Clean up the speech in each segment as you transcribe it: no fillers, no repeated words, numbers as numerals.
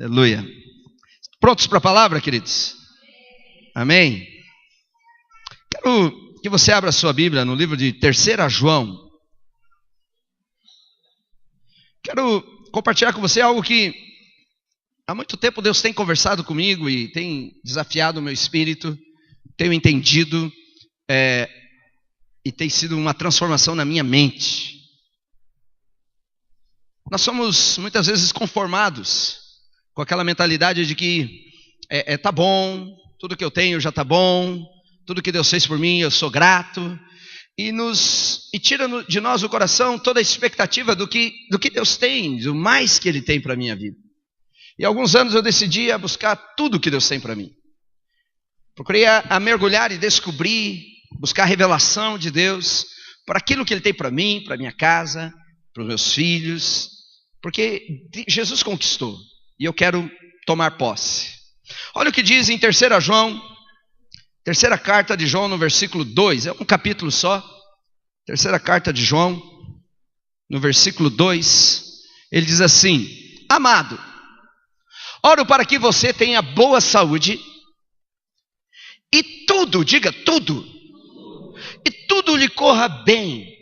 Aleluia. Prontos para a palavra, queridos? Amém? Quero que você abra a sua Bíblia no livro de 3 João. Quero compartilhar com você algo que há muito tempo Deus tem conversado comigo e tem desafiado o meu espírito, tenho entendido e tem sido uma transformação na minha mente. Nós somos muitas vezes conformados com aquela mentalidade de que tá bom, tudo que eu tenho já tá bom, tudo que Deus fez por mim eu sou grato, e tira de nós o coração toda a expectativa do que Deus tem, do mais que Ele tem para a minha vida. E há alguns anos eu decidi a buscar tudo que Deus tem para mim. Procurei a mergulhar e descobrir, buscar a revelação de Deus para aquilo que Ele tem para mim, para minha casa, para os meus filhos, porque Jesus conquistou e eu quero tomar posse. Olha o que diz em 3 João, terceira carta de João, no versículo 2, é um capítulo só. Terceira carta de João, no versículo 2, ele diz assim: amado, oro para que você tenha boa saúde e tudo, diga tudo, e tudo lhe corra bem,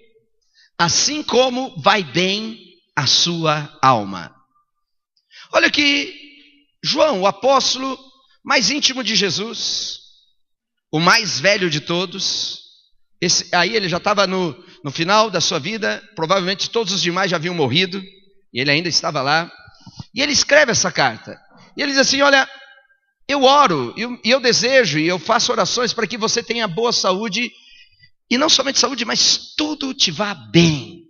assim como vai bem a sua alma. Olha que João, o apóstolo mais íntimo de Jesus, o mais velho de todos, aí ele já estava no final da sua vida, provavelmente todos os demais já haviam morrido, e ele ainda estava lá, e ele escreve essa carta, e ele diz assim: olha, eu oro, e eu desejo, e eu faço orações para que você tenha boa saúde, e não somente saúde, mas tudo te vá bem,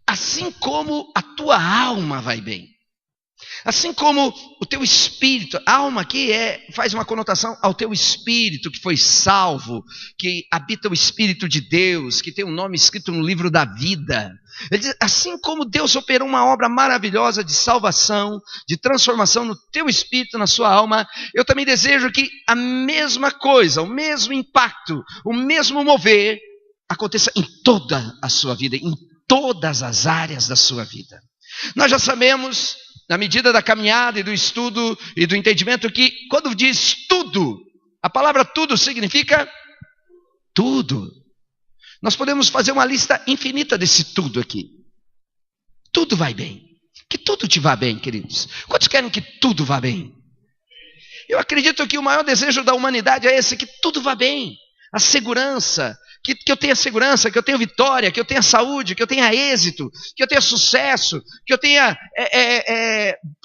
assim como a tua alma vai bem. Assim como o teu espírito, alma aqui faz uma conotação ao teu espírito que foi salvo, que habita o Espírito de Deus, que tem um nome escrito no livro da vida. Ele diz, assim como Deus operou uma obra maravilhosa de salvação, de transformação no teu espírito, na sua alma, eu também desejo que a mesma coisa, o mesmo impacto, o mesmo mover aconteça em toda a sua vida, em todas as áreas da sua vida. Nós já sabemos, na medida da caminhada e do estudo e do entendimento, que quando diz tudo, a palavra tudo significa tudo. Nós podemos fazer uma lista infinita desse tudo aqui. Tudo vai bem. Que tudo te vá bem, queridos. Quantos querem que tudo vá bem? Eu acredito que o maior desejo da humanidade é esse, que tudo vá bem. A segurança, que eu tenha segurança, que eu tenha vitória, que eu tenha saúde, que eu tenha êxito, que eu tenha sucesso, que eu tenha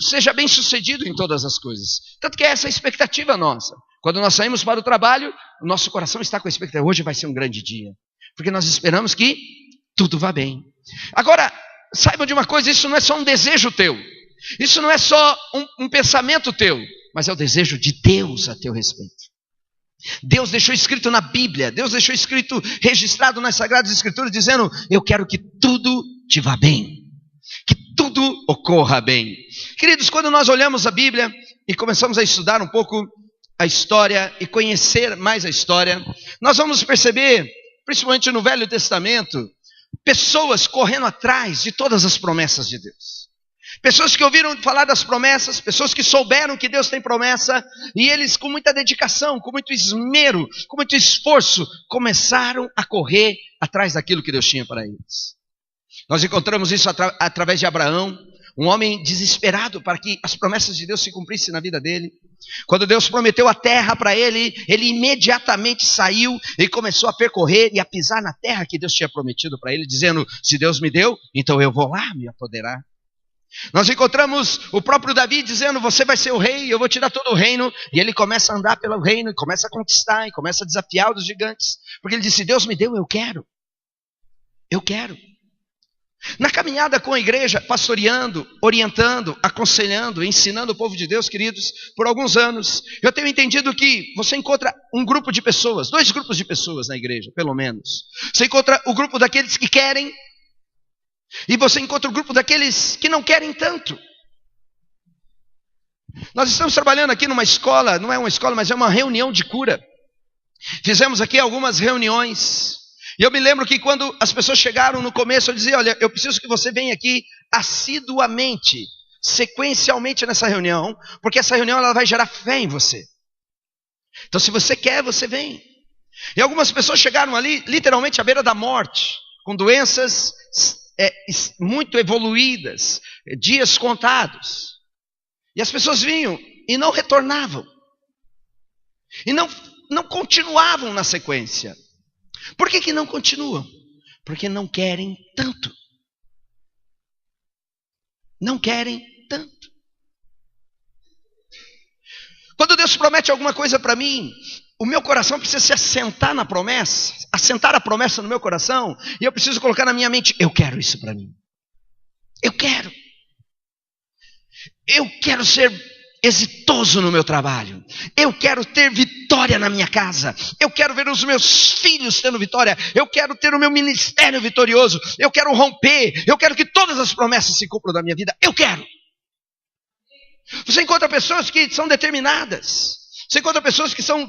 seja bem sucedido em todas as coisas. Tanto que é essa a expectativa nossa. Quando nós saímos para o trabalho, o nosso coração está com a expectativa: hoje vai ser um grande dia, porque nós esperamos que tudo vá bem. Agora, saibam de uma coisa, isso não é só um desejo teu, isso não é só um pensamento teu, mas é o desejo de Deus a teu respeito. Deus deixou escrito na Bíblia, Deus deixou escrito, registrado nas Sagradas Escrituras, dizendo: eu quero que tudo te vá bem, que tudo ocorra bem. Queridos, quando nós olhamos a Bíblia e começamos a estudar um pouco a história e conhecer mais a história, nós vamos perceber, principalmente no Velho Testamento, pessoas correndo atrás de todas as promessas de Deus. Pessoas que ouviram falar das promessas, pessoas que souberam que Deus tem promessa, e eles com muita dedicação, com muito esmero, com muito esforço, começaram a correr atrás daquilo que Deus tinha para eles. Nós encontramos isso através de Abraão, um homem desesperado para que as promessas de Deus se cumprissem na vida dele. Quando Deus prometeu a terra para ele, ele imediatamente saiu e começou a percorrer e a pisar na terra que Deus tinha prometido para ele, dizendo: se Deus me deu, então eu vou lá me apoderar. Nós encontramos o próprio Davi dizendo: você vai ser o rei, eu vou te dar todo o reino. E ele começa a andar pelo reino, e começa a conquistar, e começa a desafiar os gigantes, porque ele disse: Deus me deu, eu quero. Eu quero. Na caminhada com a igreja, pastoreando, orientando, aconselhando, ensinando o povo de Deus, queridos, por alguns anos, eu tenho entendido que você encontra um grupo de pessoas, 2 grupos de pessoas na igreja, pelo menos. Você encontra o grupo daqueles que querem, e você encontra o grupo daqueles que não querem tanto. Nós estamos trabalhando aqui numa escola, não é uma escola, mas é uma reunião de cura. Fizemos aqui algumas reuniões. E eu me lembro que quando as pessoas chegaram no começo, eu dizia: olha, eu preciso que você venha aqui assiduamente. sequencialmente nessa reunião, porque essa reunião ela vai gerar fé em você. Então, se você quer, você vem. E algumas pessoas chegaram ali, literalmente à beira da morte, com doenças muito evoluídas, dias contados. E as pessoas vinham e não retornavam. E não continuavam na sequência. Por que não continuam? Porque não querem tanto. Não querem tanto. Quando Deus promete alguma coisa para mim, o meu coração precisa se assentar na promessa, assentar a promessa no meu coração, e eu preciso colocar na minha mente, eu quero isso para mim. Eu quero. Eu quero ser exitoso no meu trabalho. Eu quero ter vitória na minha casa. Eu quero ver os meus filhos tendo vitória. Eu quero ter o meu ministério vitorioso. Eu quero romper. Eu quero que todas as promessas se cumpram na minha vida. Eu quero. Você encontra pessoas que são determinadas. Você encontra pessoas que são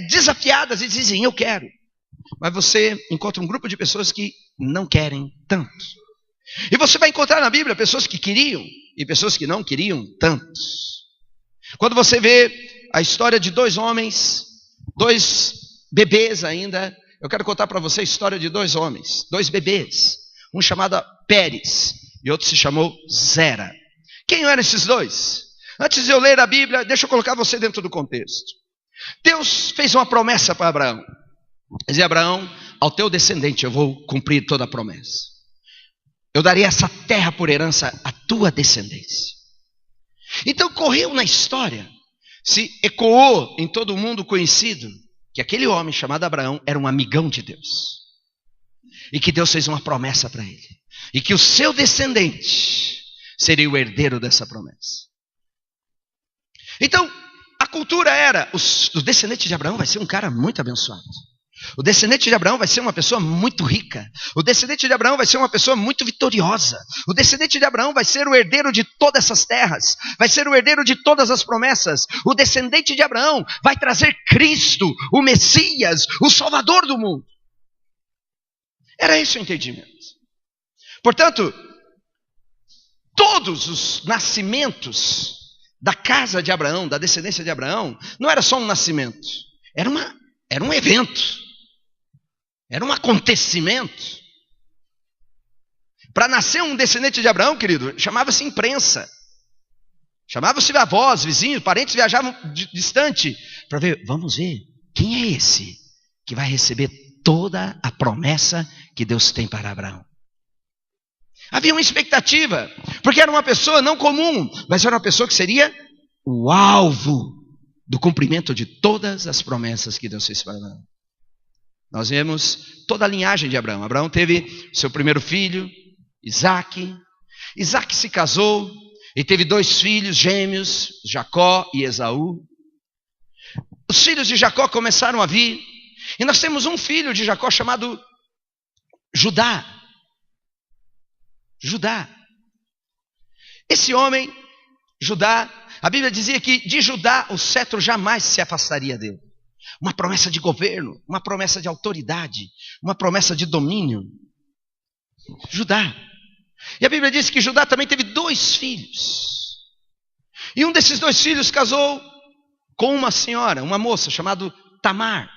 desafiadas e dizem, eu quero. Mas você encontra um grupo de pessoas que não querem tanto. E você vai encontrar na Bíblia pessoas que queriam e pessoas que não queriam tantos. Quando você vê a história de dois homens, dois bebês ainda, eu quero contar para você a história de dois homens, dois bebês. Um chamado Pérez e outro se chamou Zera. Quem eram esses dois? Antes de eu ler a Bíblia, deixa eu colocar você dentro do contexto. Deus fez uma promessa para Abraão. Dizia, Abraão, ao teu descendente eu vou cumprir toda a promessa. Eu darei essa terra por herança à tua descendência. Então correu na história, se ecoou em todo o mundo conhecido, que aquele homem chamado Abraão era um amigão de Deus. E que Deus fez uma promessa para ele. E que o seu descendente seria o herdeiro dessa promessa. Então, a cultura era, o descendente de Abraão vai ser um cara muito abençoado. O descendente de Abraão vai ser uma pessoa muito rica. O descendente de Abraão vai ser uma pessoa muito vitoriosa. O descendente de Abraão vai ser o herdeiro de todas essas terras. Vai ser o herdeiro de todas as promessas. O descendente de Abraão vai trazer Cristo, o Messias, o Salvador do mundo. Era esse o entendimento. Portanto, todos os nascimentos da casa de Abraão, da descendência de Abraão, não era só um nascimento. Era um evento. Era um acontecimento. Para nascer um descendente de Abraão, querido, chamava-se imprensa. Chamava-se avós, vizinhos, parentes viajavam distante para ver, vamos ver, quem é esse que vai receber toda a promessa que Deus tem para Abraão? Havia uma expectativa, porque era uma pessoa não comum, mas era uma pessoa que seria o alvo do cumprimento de todas as promessas que Deus fez para Abraão. Nós vemos toda a linhagem de Abraão. Abraão teve seu primeiro filho, Isaque. Isaque se casou e teve dois filhos gêmeos, Jacó e Esaú. Os filhos de Jacó começaram a vir, e nós temos um filho de Jacó chamado Judá. Judá. Esse homem, Judá, a Bíblia dizia que de Judá o cetro jamais se afastaria dele. Uma promessa de governo, uma promessa de autoridade, uma promessa de domínio. Judá. E a Bíblia diz que Judá também teve dois filhos. E um desses dois filhos casou com uma senhora, uma moça chamada Tamar.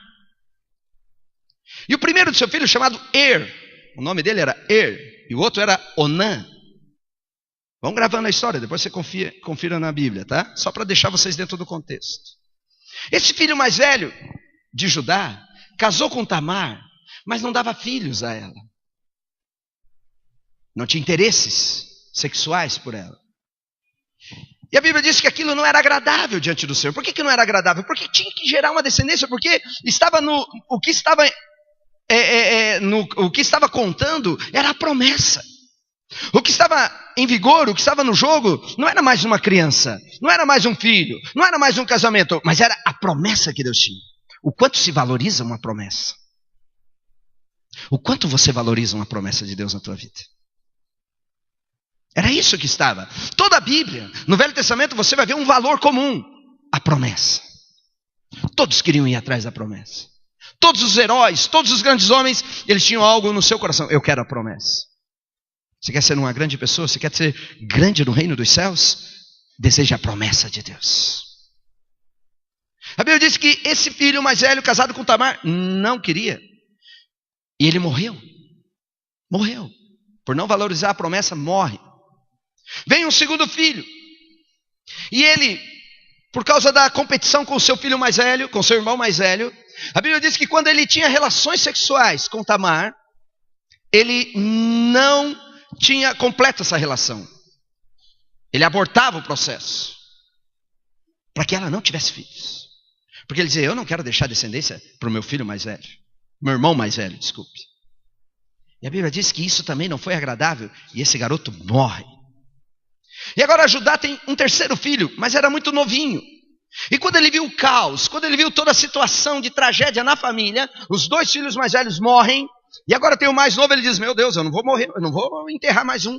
E o primeiro do seu filho chamado o nome dele era e o outro era Onã. Vamos gravando a história, depois você confira na Bíblia, tá? Só para deixar vocês dentro do contexto. Esse filho mais velho de Judá casou com Tamar, mas não dava filhos a ela. Não tinha interesses sexuais por ela. E a Bíblia diz que aquilo não era agradável diante do Senhor. Por que não era agradável? Porque tinha que gerar uma descendência, porque estava o que estava contando era a promessa. O que estava em vigor, o que estava no jogo, não era mais uma criança, não era mais um filho, não era mais um casamento, mas era a promessa que Deus tinha. O quanto se valoriza uma promessa? O quanto você valoriza uma promessa de Deus na tua vida? Era isso que estava. Toda a Bíblia, no Velho Testamento, você vai ver um valor comum: a promessa. Todos queriam ir atrás da promessa. Todos os heróis, todos os grandes homens, eles tinham algo no seu coração: eu quero a promessa. Você quer ser uma grande pessoa? Você quer ser grande no reino dos céus? Deseja a promessa de Deus. A Bíblia diz que esse filho mais velho, casado com Tamar, não queria. E ele morreu. Morreu. Por não valorizar a promessa, morre. Vem um segundo filho. E ele, por causa da competição com o seu filho mais velho, com seu irmão mais velho, a Bíblia diz que quando ele tinha relações sexuais com Tamar, ele não tinha completo essa relação. Ele abortava o processo. Para que ela não tivesse filhos. Porque ele dizia, eu não quero deixar descendência para o meu filho mais velho. Meu irmão mais velho, desculpe. E a Bíblia diz que isso também não foi agradável. E esse garoto morre. E agora Judá tem um terceiro filho, mas era muito novinho. E quando ele viu o caos, quando ele viu toda a situação de tragédia na família, os dois filhos mais velhos morrem. E agora tem o mais novo, ele diz, meu Deus, eu não vou morrer, eu não vou enterrar mais um.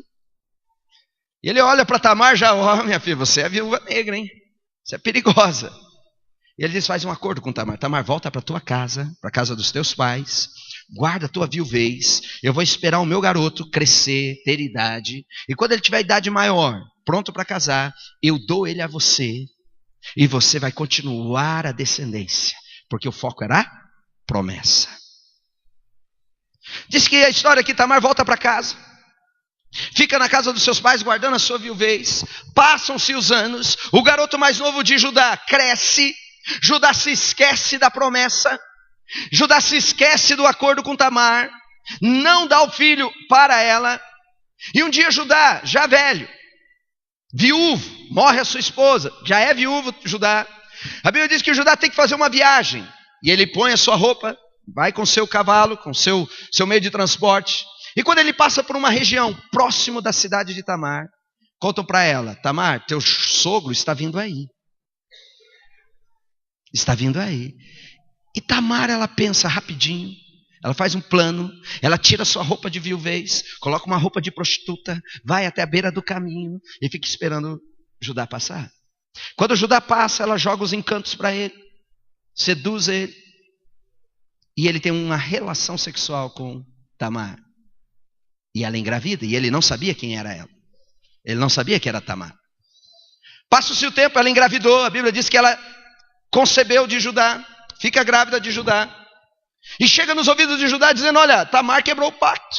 E ele olha para Tamar já, minha filha, você é viúva negra, hein? Você é perigosa. E ele diz, faz um acordo com Tamar. Tamar, volta para tua casa, para a casa dos teus pais. Guarda a tua viuvez. Eu vou esperar o meu garoto crescer, ter idade. E quando ele tiver idade maior, pronto para casar, eu dou ele a você. E você vai continuar a descendência. Porque o foco era promessa. Diz que a história aqui, Tamar volta para casa. Fica na casa dos seus pais, guardando a sua viuvez. Passam-se os anos. O garoto mais novo de Judá cresce. Judá se esquece da promessa. Judá se esquece do acordo com Tamar. Não dá o filho para ela. E um dia Judá, já velho, viúvo, morre a sua esposa. Já é viúvo Judá. A Bíblia diz que Judá tem que fazer uma viagem. E ele põe a sua roupa, vai com seu cavalo, com seu meio de transporte. E quando ele passa por uma região próximo da cidade de Tamar, contam para ela, Tamar, teu sogro está vindo aí. Está vindo aí. E Tamar, ela pensa rapidinho, ela faz um plano, ela tira sua roupa de viuvez, coloca uma roupa de prostituta, vai até a beira do caminho e fica esperando Judá passar. Quando Judá passa, ela joga os encantos para ele, seduz ele, e ele tem uma relação sexual com Tamar. E ela engravida, e ele não sabia quem era ela. Ele não sabia que era Tamar. Passa-se o tempo, ela engravidou, a Bíblia diz que ela concebeu de Judá, fica grávida de Judá. E chega nos ouvidos de Judá dizendo, olha, Tamar quebrou o pacto.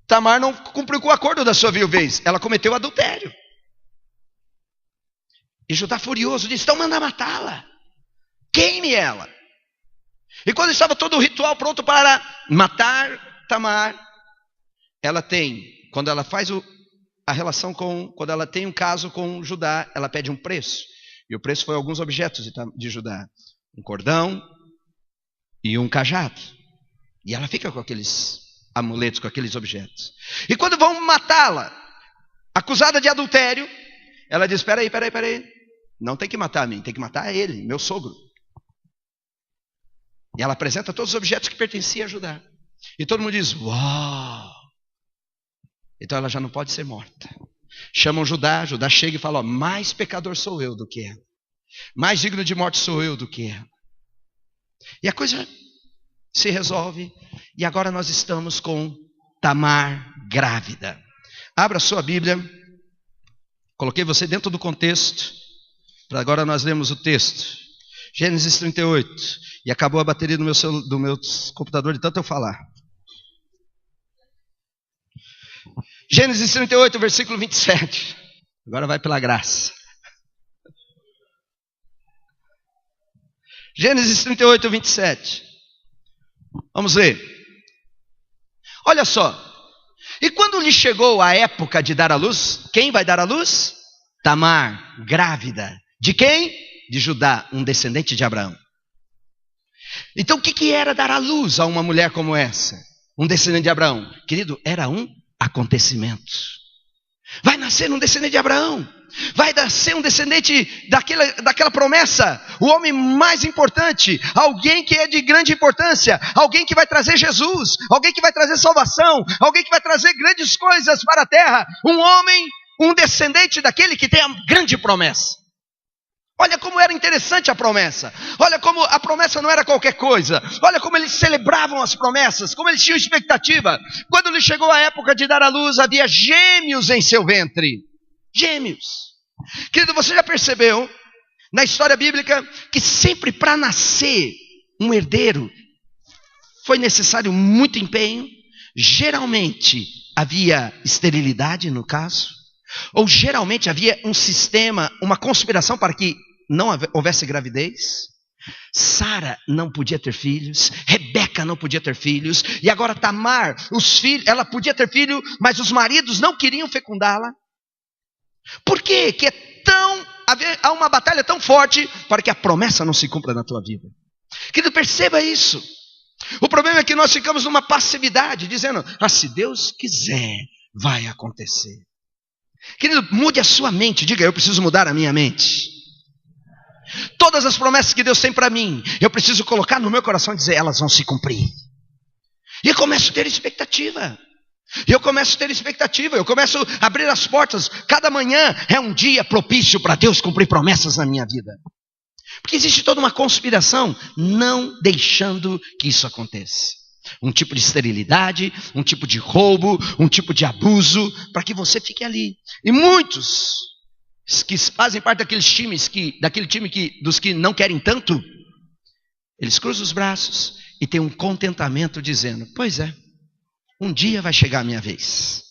Tamar não cumpriu com o acordo da sua viuvez, ela cometeu adultério. E Judá furioso disse, então manda matá-la. Queime ela. E quando estava todo o ritual pronto para matar Tamar, ela tem, quando ela faz a relação quando ela tem um caso com Judá, ela pede um preço. E o preço foi alguns objetos de Judá. Um cordão e um cajado. E ela fica com aqueles amuletos, com aqueles objetos. E quando vão matá-la, acusada de adultério, ela diz, peraí. Não tem que matar a mim, tem que matar a ele, meu sogro. E ela apresenta todos os objetos que pertenciam a Judá. E todo mundo diz, uau! Então ela já não pode ser morta. Chamam Judá chega e fala, mais pecador sou eu do que ela. Mais digno de morte sou eu do que ela. E a coisa se resolve. E agora nós estamos com Tamar grávida. Abra sua Bíblia. Coloquei você dentro do contexto. Para agora nós lemos o texto. Gênesis 38. E acabou a bateria do meu computador de tanto eu falar. Gênesis 38, versículo 27. Agora vai pela graça. Gênesis 38, 27. Vamos ler. Olha só. E quando lhe chegou a época de dar à luz, quem vai dar à luz? Tamar, grávida. De quem? De Judá, um descendente de Abraão. Então o que era dar à luz a uma mulher como essa? Um descendente de Abraão. Querido, era um acontecimento. Vai nascer um descendente de Abraão. Vai nascer um descendente daquela promessa. O homem mais importante. Alguém que é de grande importância. Alguém que vai trazer Jesus. Alguém que vai trazer salvação. Alguém que vai trazer grandes coisas para a terra. Um homem, um descendente daquele que tem a grande promessa. Olha como era interessante a promessa. Olha como a promessa não era qualquer coisa. Olha como eles celebravam as promessas, como eles tinham expectativa. Quando lhe chegou a época de dar à luz, havia gêmeos em seu ventre. Gêmeos. Querido, você já percebeu na história bíblica que sempre para nascer um herdeiro foi necessário muito empenho? Geralmente havia esterilidade no caso. Ou geralmente havia um sistema, uma conspiração para que não houvesse gravidez. Sara não podia ter filhos, Rebeca não podia ter filhos, e agora Tamar, os filhos, ela podia ter filho, mas os maridos não queriam fecundá-la. Por quê? Que há uma batalha tão forte para que a promessa não se cumpra na tua vida. Querido, perceba isso. O problema é que nós ficamos numa passividade, dizendo, se Deus quiser, vai acontecer. Querido, mude a sua mente. Diga, eu preciso mudar a minha mente. Todas as promessas que Deus tem para mim, eu preciso colocar no meu coração e dizer, elas vão se cumprir. E eu começo a ter expectativa. Eu começo a abrir as portas. Cada manhã é um dia propício para Deus cumprir promessas na minha vida. Porque existe toda uma conspiração não deixando que isso aconteça. Um tipo de esterilidade, um tipo de roubo, um tipo de abuso, para que você fique ali. E muitos que fazem parte daqueles times dos que não querem tanto, eles cruzam os braços e têm um contentamento dizendo, pois é, um dia vai chegar a minha vez.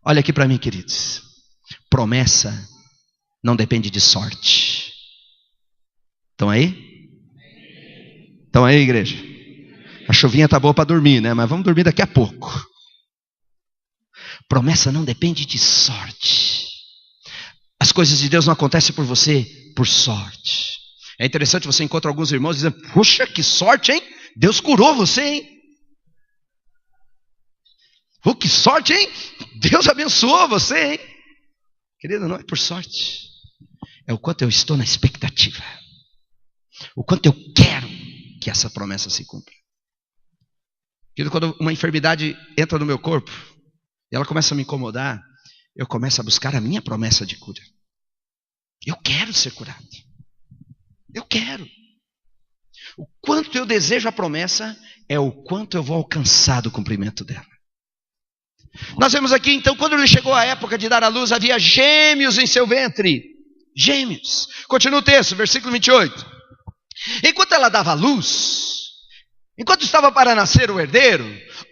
Olha aqui para mim, queridos. Promessa não depende de sorte. Estão aí? Estão aí, igreja? A chuvinha está boa para dormir, né? Mas vamos dormir daqui a pouco. Promessa não depende de sorte. As coisas de Deus não acontecem por você por sorte. É interessante, você encontra alguns irmãos dizendo, puxa, que sorte, hein? Deus curou você, hein? Que sorte, hein? Deus abençoou você, hein? Querido, não é por sorte. É o quanto eu estou na expectativa. O quanto eu quero que essa promessa se cumpra. Querido, quando uma enfermidade entra no meu corpo e ela começa a me incomodar, eu começo a buscar a minha promessa de cura. Eu quero ser curado. Eu quero. O quanto eu desejo a promessa é o quanto eu vou alcançar do cumprimento dela. Nós vemos aqui, então, quando lhe chegou a época de dar à luz, havia gêmeos em seu ventre. Gêmeos. Continua o texto, versículo 28. Enquanto ela dava à luz, enquanto estava para nascer o herdeiro,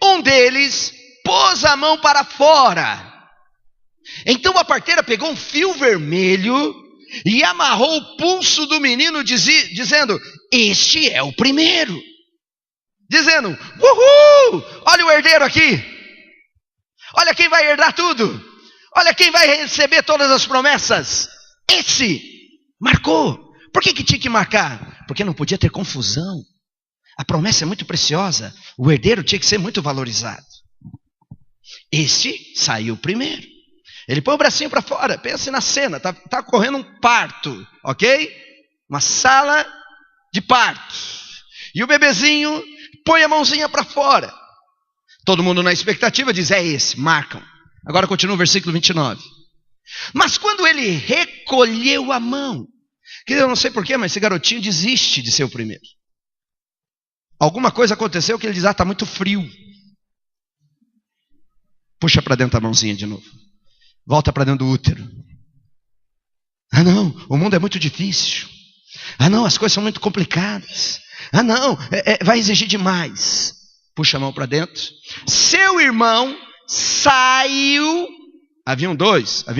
um deles pôs a mão para fora. Então a parteira pegou um fio vermelho e amarrou o pulso do menino, dizendo, este é o primeiro. Dizendo, uhul, olha o herdeiro aqui. Olha quem vai herdar tudo. Olha quem vai receber todas as promessas. Esse marcou. Por que tinha que marcar? Porque não podia ter confusão. A promessa é muito preciosa. O herdeiro tinha que ser muito valorizado. Este saiu primeiro. Ele põe o bracinho para fora. Pense na cena. Está ocorrendo um parto. Ok? Uma sala de parto. E o bebezinho põe a mãozinha para fora. Todo mundo na expectativa diz, é esse, marcam. Agora continua o versículo 29. Mas quando ele recolheu a mão, que eu não sei porquê, mas esse garotinho desiste de ser o primeiro. Alguma coisa aconteceu que ele diz, está muito frio. Puxa para dentro a mãozinha de novo. Volta para dentro do útero. Não, o mundo é muito difícil. Não, as coisas são muito complicadas. Não, vai exigir demais. Puxa a mão para dentro. Seu irmão saiu. Haviam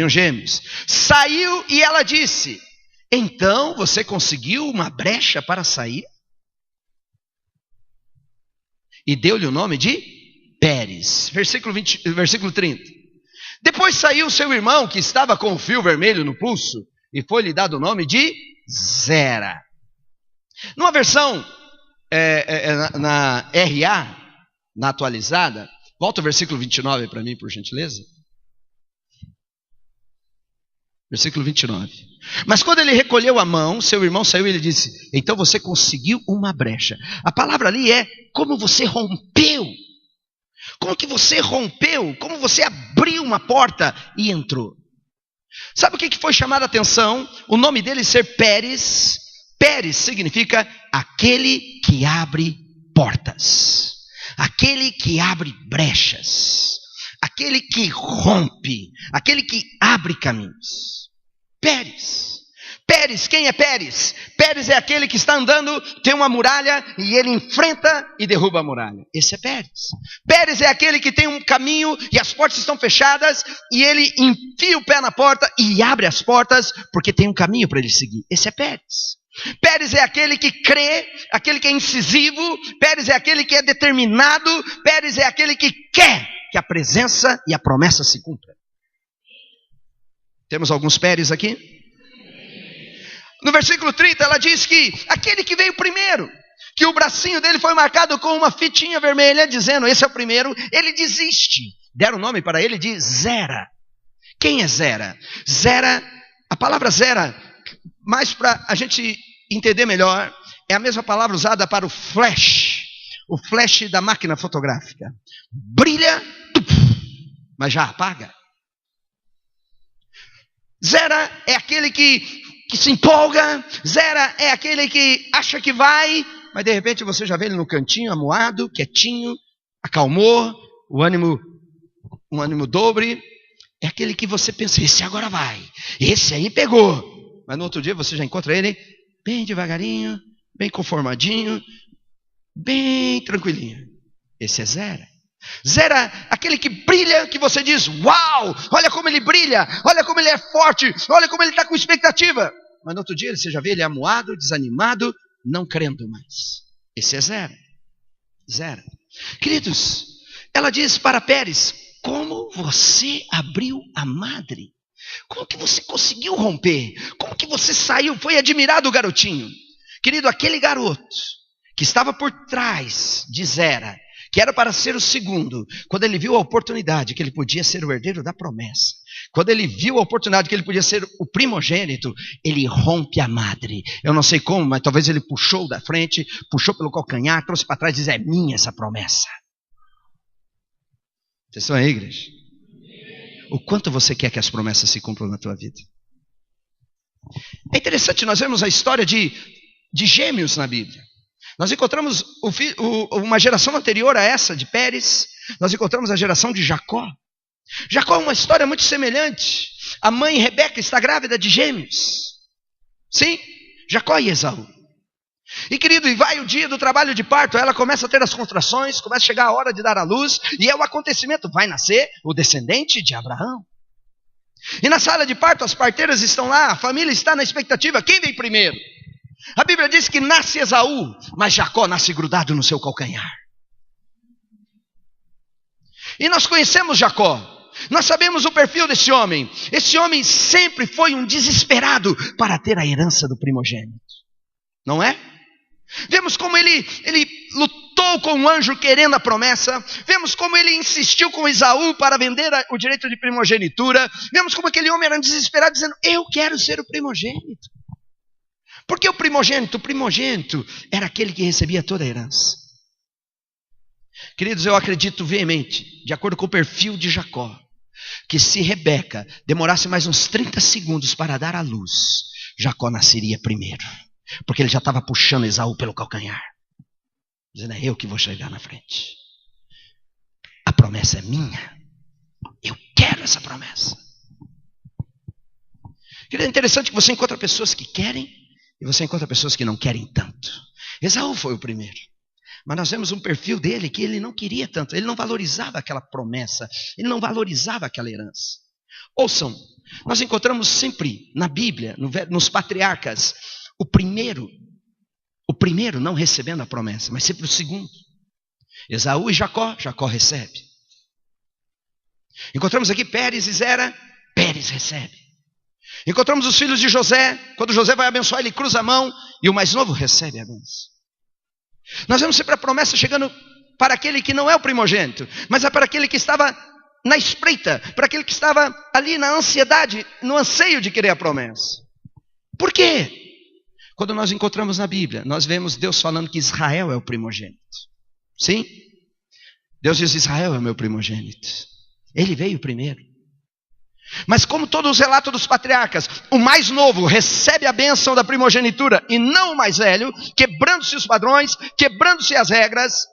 gêmeos. Saiu e ela disse, então você conseguiu uma brecha para sair? E deu-lhe o nome de Pérez. Versículo 30. Depois saiu seu irmão, que estava com o fio vermelho no pulso, e foi-lhe dado o nome de Zera. Numa versão na RA, na atualizada, volta o versículo 29 para mim, por gentileza. Versículo 29. Mas quando ele recolheu a mão, seu irmão saiu e ele disse, então você conseguiu uma brecha. A palavra ali é como você rompeu. Como que você rompeu? Como você abriu uma porta e entrou. Sabe o que foi chamado a atenção? O nome dele ser Pérez. Pérez significa aquele que abre portas, aquele que abre brechas, aquele que rompe, aquele que abre caminhos. Pérez. Pérez, quem é Pérez? Pérez é aquele que está andando, tem uma muralha e ele enfrenta e derruba a muralha. Esse é Pérez. Pérez é aquele que tem um caminho e as portas estão fechadas e ele enfia o pé na porta e abre as portas porque tem um caminho para ele seguir. Esse é Pérez. Pérez é aquele que crê, aquele que é incisivo. Pérez é aquele que é determinado. Pérez é aquele que quer que a presença e a promessa se cumpram. Temos alguns Pérez aqui? No versículo 30 ela diz que aquele que veio primeiro, que o bracinho dele foi marcado com uma fitinha vermelha, dizendo esse é o primeiro, ele desiste. Deram o nome para ele de Zera. Quem é Zera? Zera, a palavra Zera, mais para a gente entender melhor, é a mesma palavra usada para o flash da máquina fotográfica. Brilha, mas já apaga. Zera é aquele que se empolga. Zera é aquele que acha que vai, mas de repente você já vê ele no cantinho, amuado, quietinho, acalmou, um ânimo dobre. É aquele que você pensa, esse agora vai, esse aí pegou. Mas no outro dia você já encontra ele bem devagarinho, bem conformadinho, bem tranquilinho. Esse é Zera. Zera, aquele que brilha, que você diz, uau, olha como ele brilha, olha como ele é forte, olha como ele está com expectativa. Mas no outro dia você já vê ele amuado, desanimado, não crendo mais. Esse é Zera. Zera. Queridos, ela diz para Pérez, como você abriu a madre? Como que você conseguiu romper? Como que você saiu? Foi admirado o garotinho. Querido, aquele garoto que estava por trás de Zera, que era para ser o segundo, quando ele viu a oportunidade que ele podia ser o herdeiro da promessa, quando ele viu a oportunidade que ele podia ser o primogênito, ele rompe a madre. Eu não sei como, mas talvez ele puxou da frente, puxou pelo calcanhar, trouxe para trás e diz, é minha essa promessa. Vocês estão aí, igreja? O quanto você quer que as promessas se cumpram na tua vida? É interessante, nós vemos a história de gêmeos na Bíblia. Nós encontramos uma geração anterior a essa, de Pérez. Nós encontramos a geração de Jacó. Jacó é uma história muito semelhante. A mãe Rebeca está grávida de gêmeos. Sim, Jacó e Esaú. E querido, e vai o dia do trabalho de parto, ela começa a ter as contrações, começa a chegar a hora de dar à luz, e é o acontecimento, vai nascer o descendente de Abraão. E na sala de parto, as parteiras estão lá, a família está na expectativa, quem vem primeiro? A Bíblia diz que nasce Esaú, mas Jacó nasce grudado no seu calcanhar. E nós conhecemos Jacó, nós sabemos o perfil desse homem. Esse homem sempre foi um desesperado para ter a herança do primogênito. Não é? Vemos como ele lutou com o anjo querendo a promessa. Vemos como ele insistiu com Esaú para vender o direito de primogenitura. Vemos como aquele homem era desesperado dizendo, eu quero ser o primogênito. Porque o primogênito era aquele que recebia toda a herança. Queridos, eu acredito veemente, de acordo com o perfil de Jacó, que se Rebeca demorasse mais uns 30 segundos para dar à luz, Jacó nasceria primeiro. Porque ele já estava puxando Esaú pelo calcanhar, dizendo, é eu que vou chegar na frente. A promessa é minha. Eu quero essa promessa. Querido, é interessante que você encontra pessoas que querem e você encontra pessoas que não querem tanto. Esaú foi o primeiro. Mas nós vemos um perfil dele que ele não queria tanto. Ele não valorizava aquela promessa. Ele não valorizava aquela herança. Ouçam, nós encontramos sempre na Bíblia, nos patriarcas, o primeiro não recebendo a promessa, mas sempre o segundo. Esaú e Jacó recebe. Encontramos aqui Pérez e Zera, Pérez recebe. Encontramos os filhos de José, quando José vai abençoar, ele cruza a mão e o mais novo recebe a bênção. Nós vemos sempre a promessa chegando para aquele que não é o primogênito, mas é para aquele que estava na espreita, para aquele que estava ali na ansiedade, no anseio de querer a promessa. Por quê? Quando nós encontramos na Bíblia, nós vemos Deus falando que Israel é o primogênito. Sim? Deus diz, Israel é o meu primogênito. Ele veio primeiro. Mas como todos os relatos dos patriarcas, o mais novo recebe a bênção da primogenitura e não o mais velho, quebrando-se os padrões, quebrando-se as regras.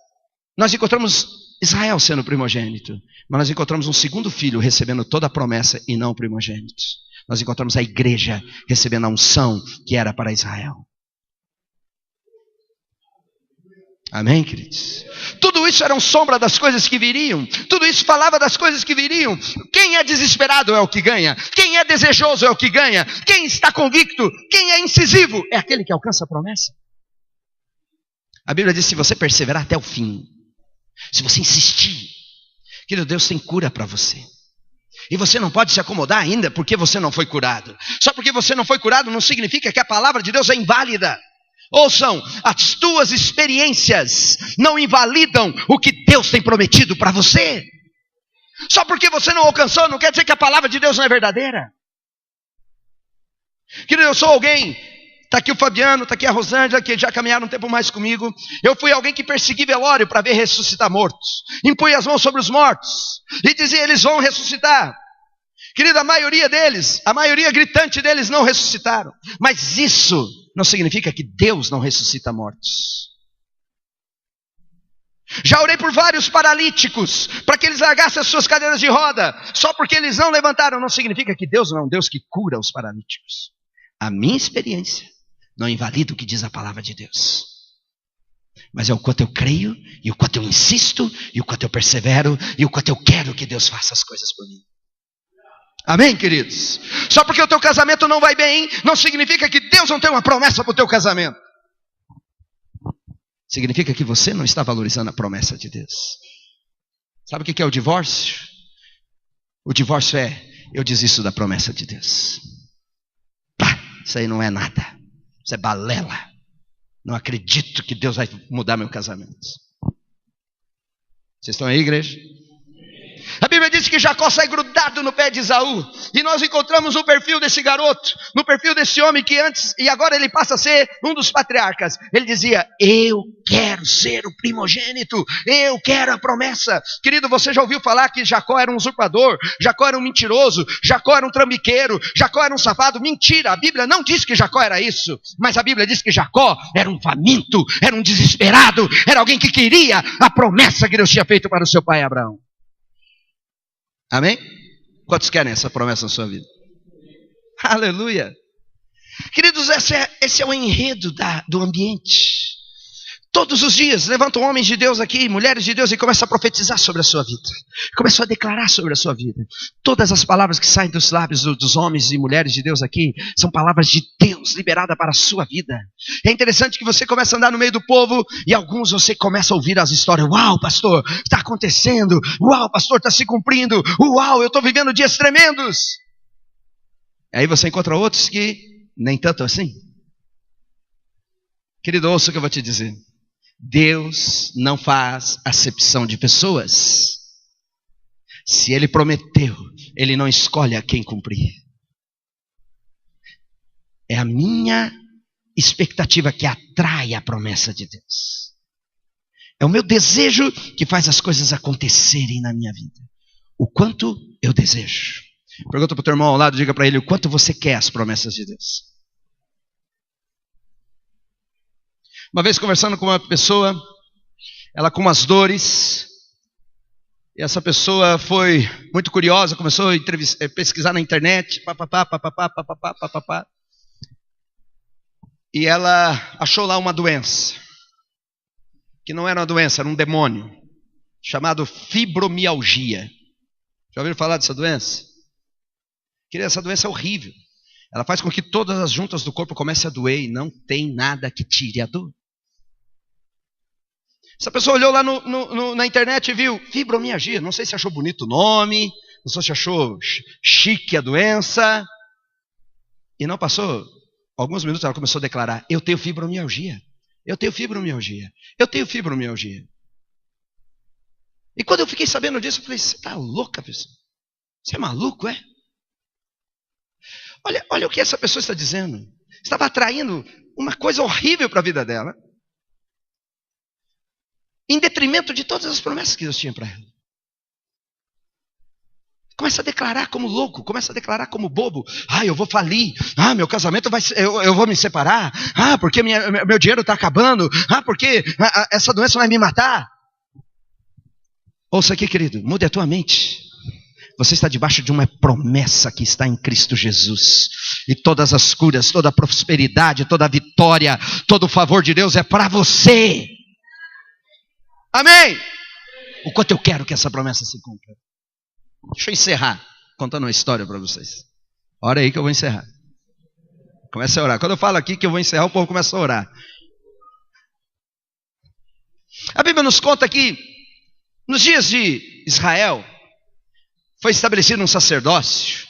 Nós encontramos Israel sendo primogênito, mas nós encontramos um segundo filho recebendo toda a promessa e não o primogênito. Nós encontramos a igreja recebendo a unção que era para Israel. Amém, queridos? Tudo isso era sombra das coisas que viriam. Tudo isso falava das coisas que viriam. Quem é desesperado é o que ganha. Quem é desejoso é o que ganha. Quem está convicto, quem é incisivo, é aquele que alcança a promessa. A Bíblia diz: se você perseverar até o fim, se você insistir, querido, Deus tem cura para você. E você não pode se acomodar ainda porque você não foi curado. Só porque você não foi curado não significa que a palavra de Deus é inválida. Ouçam, as tuas experiências não invalidam o que Deus tem prometido para você. Só porque você não alcançou, não quer dizer que a palavra de Deus não é verdadeira. Querido, eu sou alguém, está aqui o Fabiano, está aqui a Rosângela, que já caminharam um tempo mais comigo. Eu fui alguém que persegui velório para ver ressuscitar mortos. Impunha as mãos sobre os mortos e dizia: eles vão ressuscitar. Querido, a maioria deles, a maioria gritante deles não ressuscitaram. Mas isso não significa que Deus não ressuscita mortos. Já orei por vários paralíticos, para que eles largassem as suas cadeiras de roda. Só porque eles não levantaram, não significa que Deus não é um Deus que cura os paralíticos. A minha experiência não invalida o que diz a palavra de Deus. Mas é o quanto eu creio, e o quanto eu insisto, e o quanto eu persevero, e o quanto eu quero que Deus faça as coisas por mim. Amém, queridos? Só porque o teu casamento não vai bem, não significa que Deus não tem uma promessa para o teu casamento. Significa que você não está valorizando a promessa de Deus. Sabe o que é o divórcio? O divórcio é: eu desisto da promessa de Deus. Pá, isso aí não é nada. Isso é balela. Não acredito que Deus vai mudar meu casamento. Vocês estão aí, igreja? A Bíblia diz que Jacó sai grudado no pé de Esaú. E nós encontramos o perfil desse garoto, no perfil desse homem que antes, e agora ele passa a ser um dos patriarcas. Ele dizia: eu quero ser o primogênito, eu quero a promessa. Querido, você já ouviu falar que Jacó era um usurpador, Jacó era um mentiroso, Jacó era um trambiqueiro, Jacó era um safado? Mentira, a Bíblia não diz que Jacó era isso. Mas a Bíblia diz que Jacó era um faminto, era um desesperado, era alguém que queria a promessa que Deus tinha feito para o seu pai Abraão. Amém? Quantos querem essa promessa na sua vida? Aleluia! Queridos, esse é o enredo do ambiente. Todos os dias levantam homens de Deus aqui, mulheres de Deus, e começam a profetizar sobre a sua vida. Começam a declarar sobre a sua vida. Todas as palavras que saem dos lábios dos homens e mulheres de Deus aqui são palavras de Deus liberadas para a sua vida. É interessante que você começa a andar no meio do povo e alguns você começa a ouvir as histórias. Uau, pastor, está acontecendo. Uau, pastor, está se cumprindo. Uau, eu estou vivendo dias tremendos. Aí você encontra outros que nem tanto assim. Querido, ouça o que eu vou te dizer. Deus não faz acepção de pessoas. Se Ele prometeu, Ele não escolhe a quem cumprir. É a minha expectativa que atrai a promessa de Deus. É o meu desejo que faz as coisas acontecerem na minha vida. O quanto eu desejo. Pergunta para o teu irmão ao lado, diga para ele: o quanto você quer as promessas de Deus. Uma vez conversando com uma pessoa, ela com umas dores, e essa pessoa foi muito curiosa, começou a pesquisar na internet, e ela achou lá uma doença, que não era uma doença, era um demônio, chamado fibromialgia. Já ouviram falar dessa doença? Querida, essa doença é horrível. Ela faz com que todas as juntas do corpo comecem a doer e não tem nada que tire a dor. Essa pessoa olhou lá na internet e viu fibromialgia. Não sei se achou bonito o nome, não sei se achou chique a doença. E não passou alguns minutos, ela começou a declarar: eu tenho fibromialgia, eu tenho fibromialgia, eu tenho fibromialgia. E quando eu fiquei sabendo disso, eu falei: você está louca, pessoa? Você é maluco, é? Olha o que essa pessoa está dizendo. Estava atraindo uma coisa horrível para a vida dela, em detrimento de todas as promessas que Deus tinha para ela. Começa a declarar como louco, começa a declarar como bobo. Eu vou falir. Meu casamento vai ser, eu vou me separar. Porque meu dinheiro está acabando. Porque essa doença vai me matar. Ouça aqui, querido, mude a tua mente. Você está debaixo de uma promessa que está em Cristo Jesus. E todas as curas, toda a prosperidade, toda a vitória, todo o favor de Deus é para você. Amém? O quanto eu quero que essa promessa se cumpra. Deixa eu encerrar contando uma história para vocês. Ora aí que eu vou encerrar. Comece a orar. Quando eu falo aqui que eu vou encerrar, o povo começa a orar. A Bíblia nos conta que nos dias de Israel foi estabelecido um sacerdócio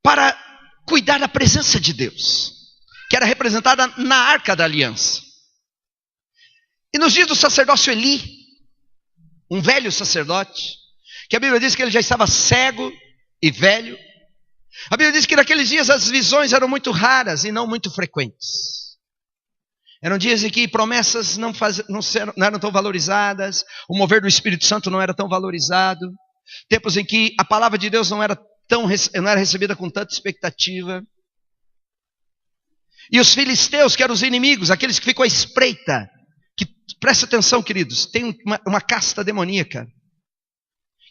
para cuidar da presença de Deus, que era representada na Arca da Aliança. E nos dias do sacerdócio Eli, um velho sacerdote, que a Bíblia diz que ele já estava cego e velho. A Bíblia diz que naqueles dias as visões eram muito raras e não muito frequentes. Eram dias em que promessas não eram tão valorizadas, o mover do Espírito Santo não era tão valorizado, tempos em que a palavra de Deus não era recebida com tanta expectativa. E os filisteus, que eram os inimigos, aqueles que ficam à espreita, presta atenção, queridos, tem uma casta demoníaca,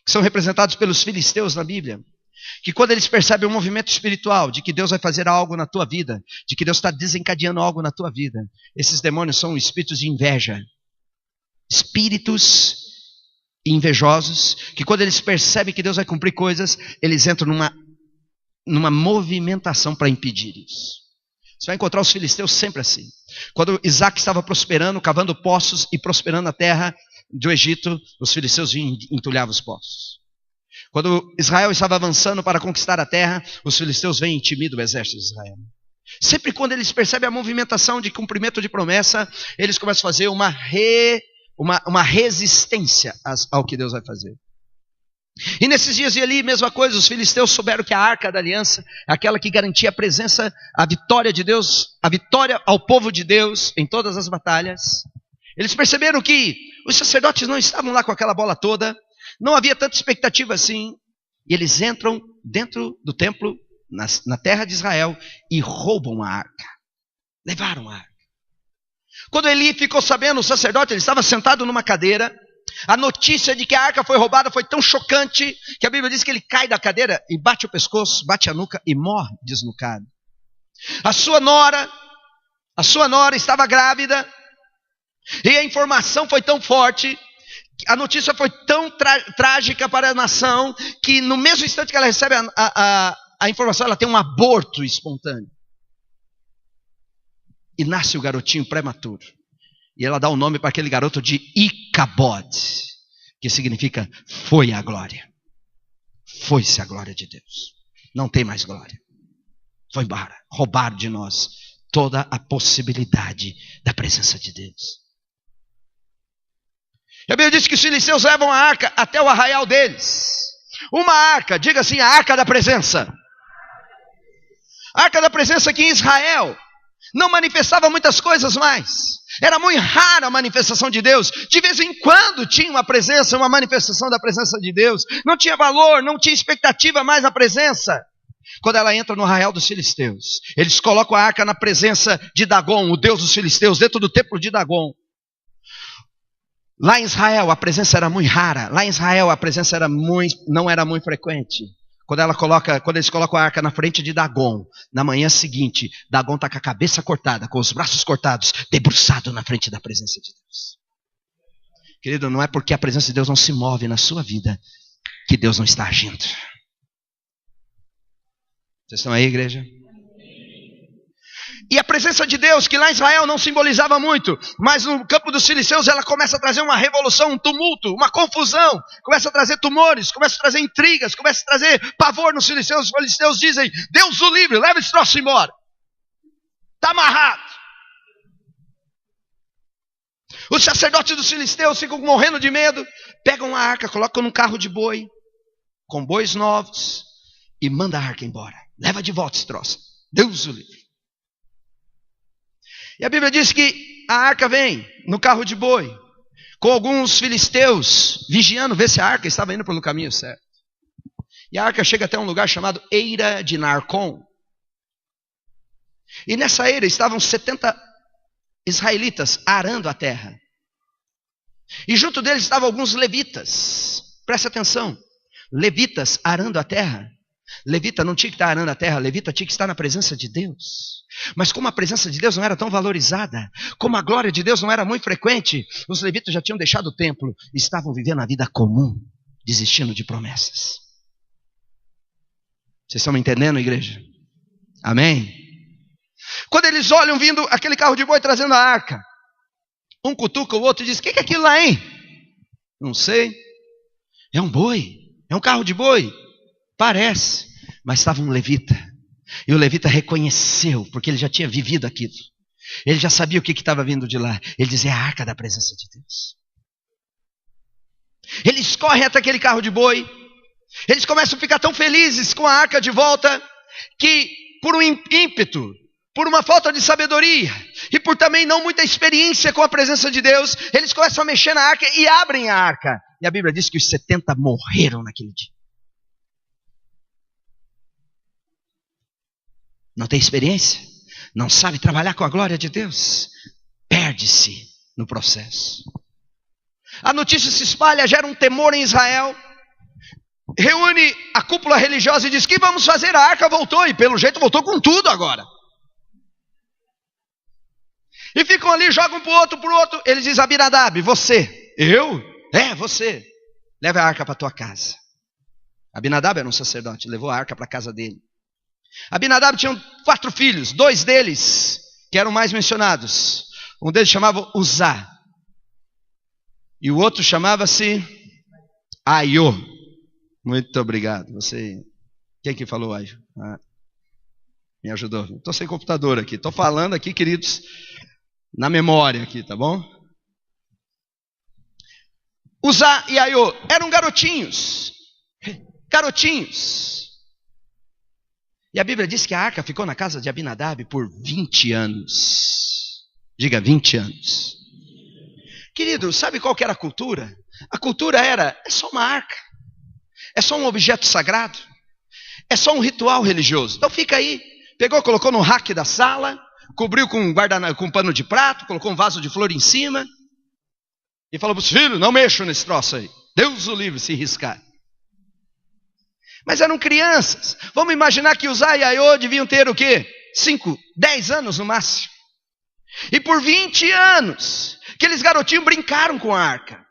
que são representados pelos filisteus na Bíblia, que quando eles percebem o movimento espiritual, de que Deus vai fazer algo na tua vida, de que Deus está desencadeando algo na tua vida, esses demônios são espíritos de inveja, espíritos invejosos, que quando eles percebem que Deus vai cumprir coisas, eles entram numa movimentação para impedir isso. Você vai encontrar os filisteus sempre assim. Quando Isaac estava prosperando, cavando poços e prosperando a terra do Egito, os filisteus vinham e entulhavam os poços. Quando Israel estava avançando para conquistar a terra, os filisteus vêm e intimidam o exército de Israel. Sempre quando eles percebem a movimentação de cumprimento de promessa, eles começam a fazer uma resistência ao que Deus vai fazer. E nesses dias de Eli, mesma coisa, os filisteus souberam que a Arca da Aliança, aquela que garantia a presença, a vitória de Deus, a vitória ao povo de Deus em todas as batalhas. Eles perceberam que os sacerdotes não estavam lá com aquela bola toda, não havia tanta expectativa assim, e eles entram dentro do templo, na terra de Israel, e roubam a arca. Levaram a arca. Quando Eli ficou sabendo, o sacerdote, ele estava sentado numa cadeira. A notícia de que a arca foi roubada foi tão chocante que a Bíblia diz que ele cai da cadeira e bate o pescoço, bate a nuca e morre desnucado. A sua nora estava grávida e a informação foi tão forte, a notícia foi tão trágica para a nação que no mesmo instante que ela recebe a informação, ela tem um aborto espontâneo. E nasce o garotinho prematuro. E ela dá o nome para aquele garoto de Icabod, que significa foi a glória. Foi-se a glória de Deus. Não tem mais glória. Foi embora. Roubaram de nós toda a possibilidade da presença de Deus. E a Bíblia diz que os filisteus levam a arca até o arraial deles. Uma arca, diga assim, a arca da presença. A arca da presença que em Israel não manifestava muitas coisas mais. Era muito rara a manifestação de Deus. De vez em quando tinha uma manifestação da presença de Deus. Não tinha valor, não tinha expectativa mais na presença. Quando ela entra no arraial dos filisteus, eles colocam a arca na presença de Dagon, o deus dos filisteus, dentro do templo de Dagon. Lá em Israel a presença era muito rara. Lá em Israel a presença não era muito frequente. Quando eles colocam a arca na frente de Dagon, na manhã seguinte, Dagon está com a cabeça cortada, com os braços cortados, debruçado na frente da presença de Deus. Querido, não é porque a presença de Deus não se move na sua vida que Deus não está agindo. Vocês estão aí, igreja? E a presença de Deus, que lá em Israel não simbolizava muito, mas no campo dos filisteus ela começa a trazer uma revolução, um tumulto, uma confusão, começa a trazer tumores, começa a trazer intrigas, começa a trazer pavor nos filisteus. Os filisteus dizem, Deus o livre, leva esse troço embora. Está amarrado. Os sacerdotes dos filisteus ficam morrendo de medo, pegam a arca, colocam num carro de boi, com bois novos, e manda a arca embora. Leva de volta esse troço. Deus o livre. E a Bíblia diz que a arca vem no carro de boi. com alguns filisteus, vigiando, ver se a arca estava indo pelo caminho certo. E a arca chega até um lugar chamado Eira de Narcon. E nessa eira estavam 70 israelitas arando a terra. E junto deles estavam alguns levitas. Presta atenção. Levitas arando a terra. Levita não tinha que estar arando a terra, levita tinha que estar na presença de Deus. Mas como a presença de Deus não era tão valorizada, como a glória de Deus não era muito frequente, os levitas já tinham deixado o templo e estavam vivendo a vida comum, desistindo de promessas. Vocês estão me entendendo, igreja? Amém? Quando eles olham vindo aquele carro de boi trazendo a arca, um cutuca o outro e diz: o que é aquilo lá, hein? Não sei. É um boi, é um carro de boi. Parece, mas estava um levita. E o levita reconheceu, porque ele já tinha vivido aquilo. Ele já sabia o que estava vindo de lá. Ele dizia: é a arca da presença de Deus. Eles correm até aquele carro de boi. Eles começam a ficar tão felizes com a arca de volta, que por um ímpeto, por uma falta de sabedoria, e por também não muita experiência com a presença de Deus, eles começam a mexer na arca e abrem a arca. E a Bíblia diz que os 70 morreram naquele dia. Não tem experiência? Não sabe trabalhar com a glória de Deus? Perde-se no processo. A notícia se espalha, gera um temor em Israel. Reúne a cúpula religiosa e diz: que vamos fazer? A arca voltou, e pelo jeito voltou com tudo agora. E ficam ali, jogam para o outro. Eles dizem: Abinadab, você. Eu? É, você. Leva a arca para a tua casa. Abinadab era um sacerdote, levou a arca para a casa dele. Abinadab tinha 4 filhos, 2 deles que eram mais mencionados. Um deles chamava Uzá, e o outro chamava-se Aiô. Muito obrigado. Você, quem que falou Aiô? Me ajudou. Estou sem computador aqui, estou falando aqui, queridos, na memória aqui, tá bom? Uzá e Aiô eram garotinhos. E a Bíblia diz que a arca ficou na casa de Abinadab por 20 anos. Diga, 20 anos. Querido, sabe qual que era a cultura? A cultura era: é só uma arca. É só um objeto sagrado. É só um ritual religioso. Então fica aí. Pegou, colocou no rack da sala, cobriu com um pano de prato, colocou um vaso de flor em cima. E falou para os filhos: não mexam nesse troço aí. Deus o livre se riscar. Mas eram crianças. Vamos imaginar que Uzá e Aiô deviam ter o quê? 5, 10 anos no máximo. E por 20 anos, aqueles garotinhos brincaram com a arca.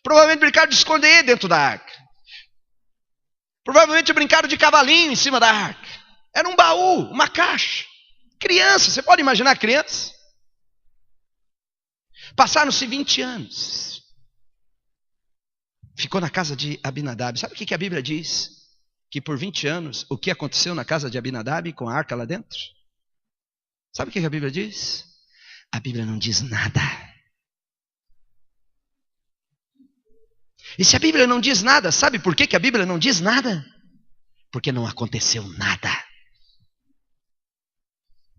Provavelmente brincaram de esconder dentro da arca. Provavelmente brincaram de cavalinho em cima da arca. Era um baú, uma caixa. Criança, você pode imaginar criança? Passaram-se 20 anos. Ficou na casa de Abinadab. Sabe o que a Bíblia diz? Que por 20 anos, o que aconteceu na casa de Abinadab com a arca lá dentro? Sabe o que a Bíblia diz? A Bíblia não diz nada. E se a Bíblia não diz nada, sabe por que a Bíblia não diz nada? Porque não aconteceu nada.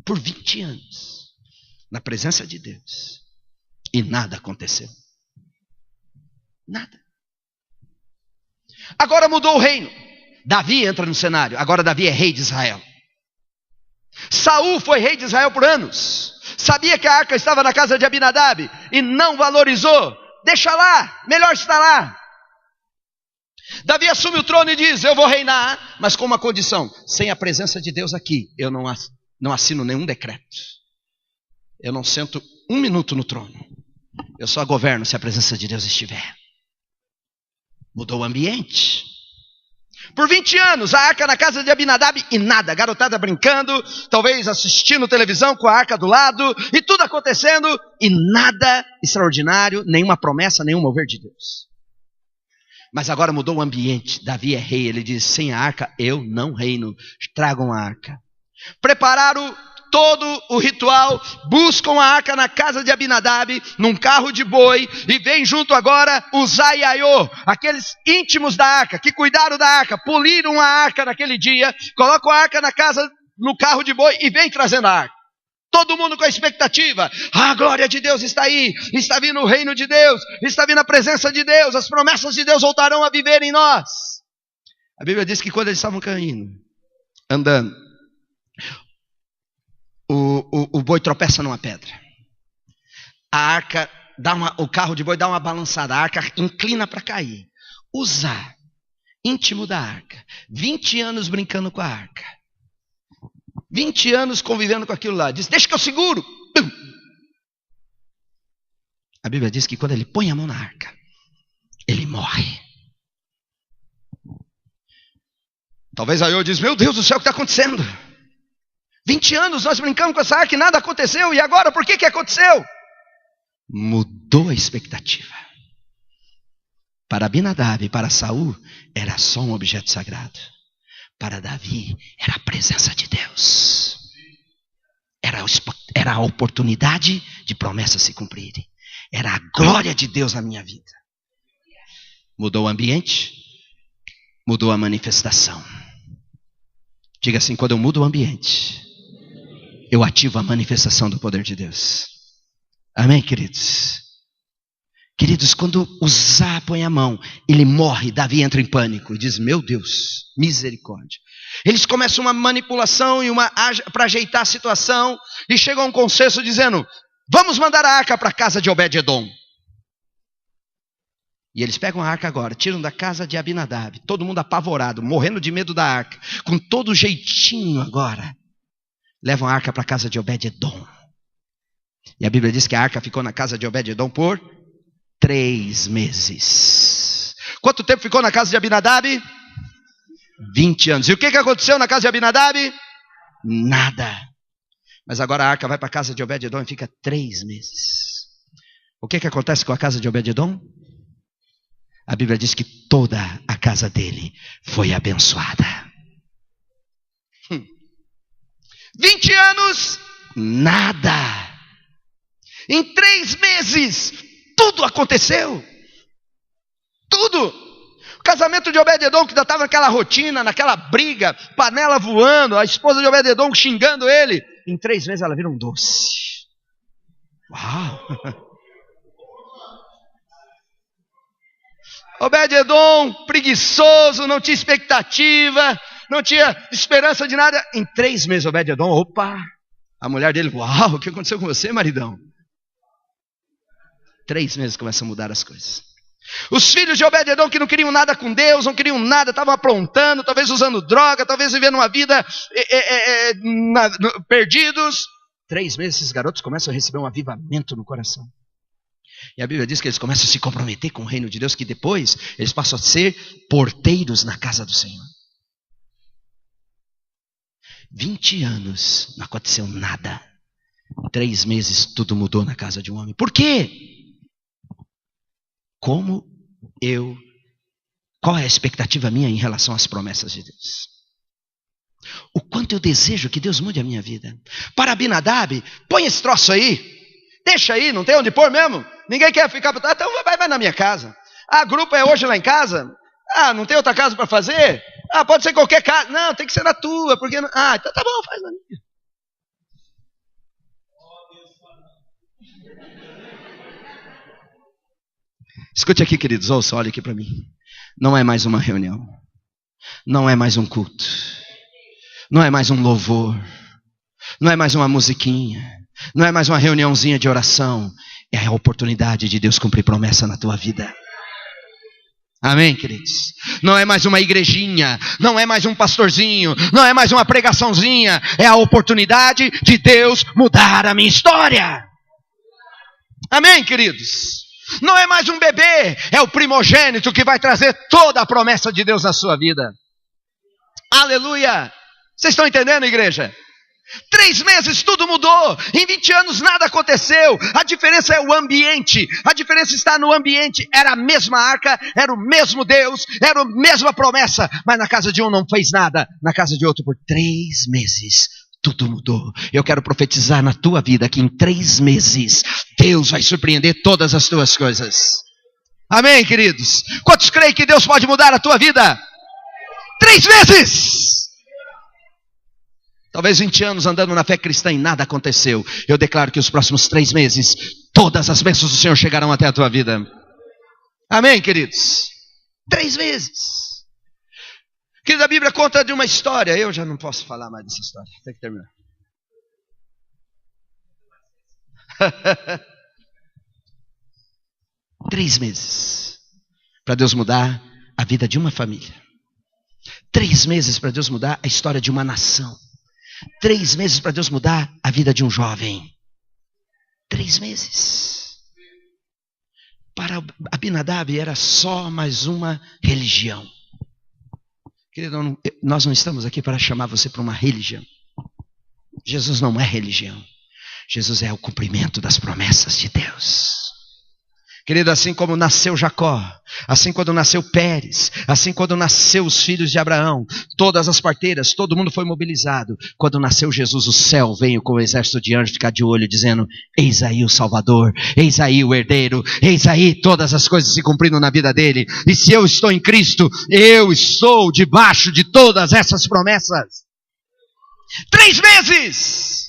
Por 20 anos, na presença de Deus, e nada aconteceu. Nada. Agora mudou o reino. Davi entra no cenário. Agora Davi é rei de Israel. Saul foi rei de Israel por anos. Sabia que a arca estava na casa de Abinadab e não valorizou. Deixa lá, melhor estar lá. Davi assume o trono e diz: eu vou reinar, mas com uma condição: sem a presença de Deus aqui, eu não assino nenhum decreto. Eu não sento 1 minuto no trono. Eu só governo se a presença de Deus estiver. Mudou o ambiente. Por 20 anos, a arca na casa de Abinadab e nada. Garotada brincando, talvez assistindo televisão com a arca do lado, e tudo acontecendo, e nada extraordinário, nenhuma promessa, nenhum mover de Deus. Mas agora mudou o ambiente. Davi é rei, ele diz: sem a arca eu não reino. Tragam a arca. Prepararam todo o ritual, buscam a arca na casa de Abinadab, num carro de boi, e vem junto agora Uzá e Aiô, aqueles íntimos da arca, que cuidaram da arca, poliram a arca naquele dia, colocam a arca na casa, no carro de boi, e vem trazendo a arca. Todo mundo com a expectativa. A glória de Deus está aí. Está vindo o reino de Deus. Está vindo a presença de Deus. As promessas de Deus voltarão a viver em nós. A Bíblia diz que quando eles estavam andando, o boi tropeça numa pedra. A arca, o carro de boi dá uma balançada. A arca inclina para cair. Uzá, íntimo da arca. 20 anos brincando com a arca. 20 anos convivendo com aquilo lá. Diz, deixa que eu seguro. Pum. A Bíblia diz que quando ele põe a mão na arca, ele morre. Talvez aí eu diz, meu Deus do céu, o que está acontecendo? 20 anos nós brincamos com essa arca e nada aconteceu. E agora, por que aconteceu? Mudou a expectativa. Para Abinadab e para Saul, era só um objeto sagrado. Para Davi, era a presença de Deus. Era a oportunidade de promessas se cumprirem. Era a glória de Deus na minha vida. Mudou o ambiente, mudou a manifestação. Diga assim, quando eu mudo o ambiente, eu ativo a manifestação do poder de Deus. Amém, queridos? Queridos, quando Uzá põe a mão, ele morre, Davi entra em pânico e diz, meu Deus, misericórdia. Eles começam uma manipulação e para ajeitar a situação e chegam a um consenso dizendo, vamos mandar a arca para a casa de Obed-edom. E eles pegam a arca agora, tiram da casa de Abinadab, todo mundo apavorado, morrendo de medo da arca, com todo jeitinho agora. Levam a arca para a casa de Obed-edom. E a Bíblia diz que a arca ficou na casa de Obed-edom por 3 meses. Quanto tempo ficou na casa de Abinadab? 20 anos. E o que aconteceu na casa de Abinadab? Nada. Mas agora a arca vai para a casa de Obed-edom e fica 3 meses. O que acontece com a casa de Obed-edom? A Bíblia diz que toda a casa dele foi abençoada. 20 anos, nada. Em 3 meses, tudo aconteceu. Tudo. O casamento de Obed-edom, que já estava naquela rotina, naquela briga, panela voando, a esposa de Obed-edom xingando ele. Em 3 meses ela vira um doce. Uau! Obed-edom, preguiçoso, não tinha expectativa, não tinha esperança de nada. Em 3 meses, Obed-edom, opa! A mulher dele, uau, o que aconteceu com você, maridão? 3 meses começam a mudar as coisas. Os filhos de Obed-edom que não queriam nada com Deus, não queriam nada, estavam aprontando, talvez usando droga, talvez vivendo uma vida perdidos. 3 meses esses garotos começam a receber um avivamento no coração. E a Bíblia diz que eles começam a se comprometer com o reino de Deus, que depois eles passam a ser porteiros na casa do Senhor. 20 anos, não aconteceu nada. 3 meses, tudo mudou na casa de um homem. Por quê? Qual é a expectativa minha em relação às promessas de Deus? O quanto eu desejo que Deus mude a minha vida. Para Abinadab, põe esse troço aí. Deixa aí, não tem onde pôr mesmo? Ninguém quer ficar... Então vai na minha casa. A grupo é hoje lá em casa? Não tem outra casa para fazer? Pode ser qualquer casa. Não, tem que ser na tua. Porque... então tá bom, faz na minha. Escute aqui, queridos, ouça, olha aqui para mim. Não é mais uma reunião. Não é mais um culto. Não é mais um louvor. Não é mais uma musiquinha. Não é mais uma reuniãozinha de oração. É a oportunidade de Deus cumprir promessa na tua vida. Amém, queridos? Não é mais uma igrejinha. Não é mais um pastorzinho. Não é mais uma pregaçãozinha. É a oportunidade de Deus mudar a minha história. Amém, queridos? Não é mais um bebê. É o primogênito que vai trazer toda a promessa de Deus na sua vida. Aleluia! Vocês estão entendendo, igreja? 3 meses tudo mudou. Em 20 anos nada aconteceu. A diferença é o ambiente. A diferença está no ambiente. Era a mesma arca, era o mesmo Deus, era a mesma promessa. Mas na casa de um não fez nada. Na casa de outro por 3 meses tudo mudou. Eu quero profetizar na tua vida que em 3 meses Deus vai surpreender todas as tuas coisas. Amém, queridos? Quantos creem que Deus pode mudar a tua vida? 3 meses! Talvez 20 anos andando na fé cristã e nada aconteceu. Eu declaro que os próximos 3 meses, todas as bênçãos do Senhor chegarão até a tua vida. Amém, queridos? 3 meses. Querido, a Bíblia conta de uma história. Eu já não posso falar mais dessa história. Tem que terminar. 3 meses para Deus mudar a vida de uma família. 3 meses para Deus mudar a história de uma nação. 3 meses para Deus mudar a vida de um jovem. 3 meses. Para Abinadab era só mais uma religião. Querido, nós não estamos aqui para chamar você para uma religião. Jesus não é religião. Jesus é o cumprimento das promessas de Deus. Querido, assim como nasceu Jacó, assim quando nasceu Pérez, assim quando nasceu os filhos de Abraão, todas as parteiras, todo mundo foi mobilizado. Quando nasceu Jesus, o céu veio com o exército de anjos ficar de olho, dizendo: eis aí o Salvador, eis aí o herdeiro, eis aí todas as coisas se cumprindo na vida dele. E se eu estou em Cristo, eu estou debaixo de todas essas promessas. 3 meses!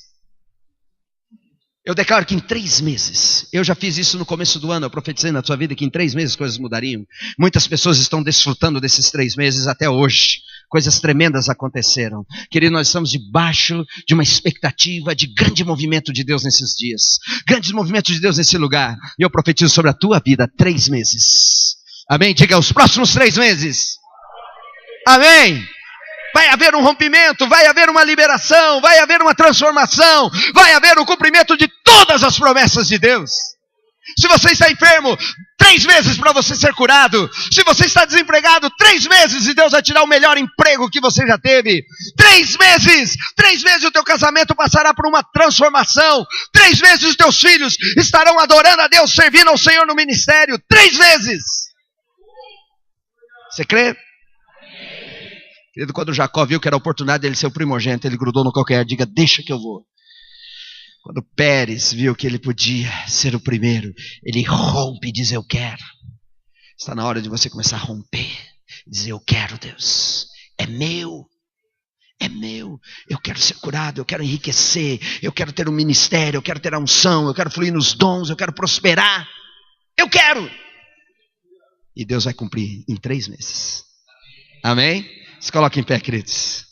Eu declaro que em 3 meses, eu já fiz isso no começo do ano, eu profetizei na sua vida que em 3 meses coisas mudariam. Muitas pessoas estão desfrutando desses 3 meses até hoje. Coisas tremendas aconteceram. Querido, nós estamos debaixo de uma expectativa de grande movimento de Deus nesses dias. Grandes movimentos de Deus nesse lugar. E eu profetizo sobre a tua vida 3 meses. Amém? Diga, os próximos 3 meses. Amém? Vai haver um rompimento, vai haver uma liberação, vai haver uma transformação, vai haver o cumprimento de todas as promessas de Deus. Se você está enfermo, 3 meses para você ser curado. Se você está desempregado, 3 meses e Deus vai te dar o melhor emprego que você já teve. 3 meses o teu casamento passará por uma transformação. 3 meses os teus filhos estarão adorando a Deus, servindo ao Senhor no ministério. 3 meses. Você crê? Querido, quando Jacó viu que era a oportunidade dele ser o primogênito, ele grudou no calcanhar, diga, deixa que eu vou. Quando Pérez viu que ele podia ser o primeiro, ele rompe e diz, eu quero. Está na hora de você começar a romper, dizer, eu quero, Deus, é meu, eu quero ser curado, eu quero enriquecer, eu quero ter um ministério, eu quero ter a unção, eu quero fluir nos dons, eu quero prosperar, eu quero. E Deus vai cumprir em 3 meses. Amém? Se coloque em pé, queridos.